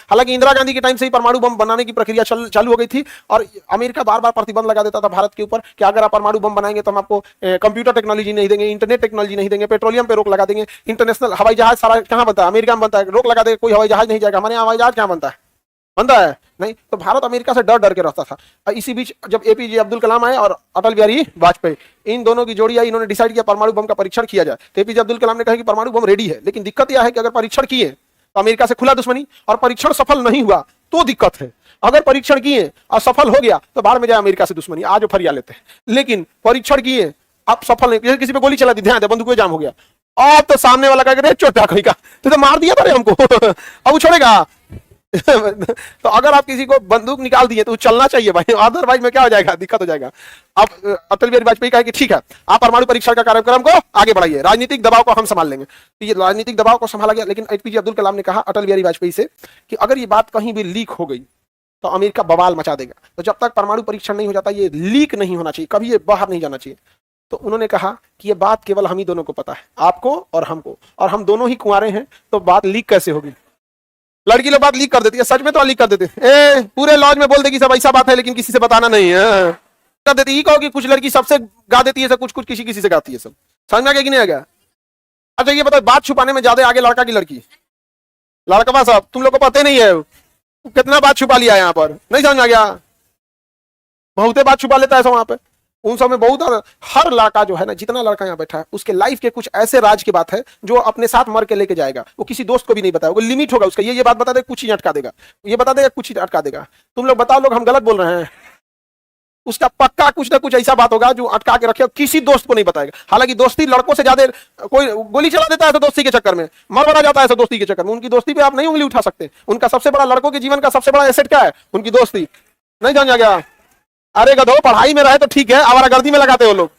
हालांकि इंदिरा गांधी के टाइम से ही परमाणु बम बनाने की प्रक्रिया चालू हो गई थी और अमेरिका बार बार प्रतिबंध लगा देता था भारत के ऊपर कि अगर आप परमाणु बम बनाएंगे तो हम आपको कंप्यूटर टेक्नोलॉजी नहीं देंगे, इंटरनेट टेक्नोलॉजी नहीं देंगे, पेट्रोलियम पे रोक लगा देंगे, इंटरनेशनल हवाई जहाज सारा कहाँ बनता है, अमेरिका में बनता है, रोक लगा देंगे, कोई हवाई जहाज नहीं जाएगा। हमारे यहाँ हवाई जहाज कहाँ बनता है नहीं। तो भारत अमेरिका से डर डर के रहता था। इसी बीच जब एपीजे अब्दुल कलाम आए और अटल बिहारी वाजपेयी, इन दोनों की जोड़ी आई, इन्होंने डिसाइड किया परमाणु बम का परीक्षण किया जाए। तो एपीजे अब्दुल कलाम ने कहा कि परमाणु बम रेडी है, लेकिन दिक्कत यह है कि अगर परीक्षण किए तो अमेरिका से खुला दुश्मनी, और परीक्षण सफल नहीं हुआ तो दिक्कत है। अगर परीक्षण किए और सफल हो गया तो बाहर में जाए अमेरिका से दुश्मनी, आज वो फरिया लेते हैं। लेकिन परीक्षण किए अब सफल नहीं, किसी पे गोली चला दी, ध्यान दे बंदूक जाम हो गया, अब तो सामने वाला कहेगा चोटा कहीं का तो मार दिया था रे हमको अब वो छोड़ेगा तो अगर आप किसी को बंदूक निकाल दिए तो चलना चाहिए भाई, अदरवाइज में क्या हो जाएगा, दिक्कत हो जाएगा। अब अटल बिहारी वाजपेयी कहा कि ठीक है आप परमाणु परीक्षण का कार्यक्रम को आगे बढ़ाइए, राजनीतिक दबाव को हम संभाल लेंगे। तो ये राजनीतिक दबाव को संभाला गया। लेकिन एपीजे अब्दुल कलाम ने कहा अटल बिहारी वाजपेयी से कि अगर ये बात कहीं भी लीक हो गई तो अमेरिका बवाल मचा देगा, तो जब तक परमाणु परीक्षण नहीं हो जाता ये लीक नहीं होना चाहिए, कभी ये बाहर नहीं जाना चाहिए। तो उन्होंने कहा कि ये बात केवल हम ही दोनों को पता है, आपको और हमको, और हम दोनों ही कुंवारे हैं, तो बात लीक कैसे होगी। लड़की लोग बात लीक कर देती है, सच में तो लीक कर देते हैं, पूरे लॉज में बोल देगी सब ऐसा बात है लेकिन किसी से बताना नहीं है, कर देती है। कहो कि कुछ लड़की सबसे गा देती है, सब कुछ कुछ किसी किसी से गाती है, सब समझ में आ गया कि नहीं आ गया। अच्छा ये बताओ बात छुपाने में ज्यादा आगे लड़का की लड़की, लड़का साहब तुम लोग को पता नहीं है कितना बात छुपा लिया यहाँ पर, नहीं समझ में आ गया, बहुते बात छुपा लेता है सब वहां पे। उन सब में बहुत, हर लड़का जो है ना, जितना लड़का यहाँ बैठा है उसके लाइफ के कुछ ऐसे राज की बात है जो अपने साथ मर के लेके जाएगा, वो किसी दोस्त को भी नहीं बताएगा, वो लिमिट होगा उसका, ये बात बता देगा कुछ ही अटका देगा, ये बता देगा कुछ ही अटका देगा। तुम लोग बताओ लोग हम गलत बोल रहे हैं, उसका पक्का कुछ ना कुछ ऐसा बात होगा जो अटका के रखे, किसी दोस्त को नहीं बताएगा। हालांकि दोस्ती लड़कों से ज्यादा, कोई गोली चला देता है तो दोस्ती के चक्कर में, मर मरा जाता है तो दोस्ती के चक्कर में, उनकी दोस्ती पे आप नहीं उंगली उठा सकते। उनका सबसे बड़ा, लड़कों के जीवन का सबसे बड़ा एसेट क्या है, उनकी दोस्ती। नहीं जान गया। अरे गधो पढ़ाई में रहे तो ठीक है, आवारागर्दी में लगाते हो लोग।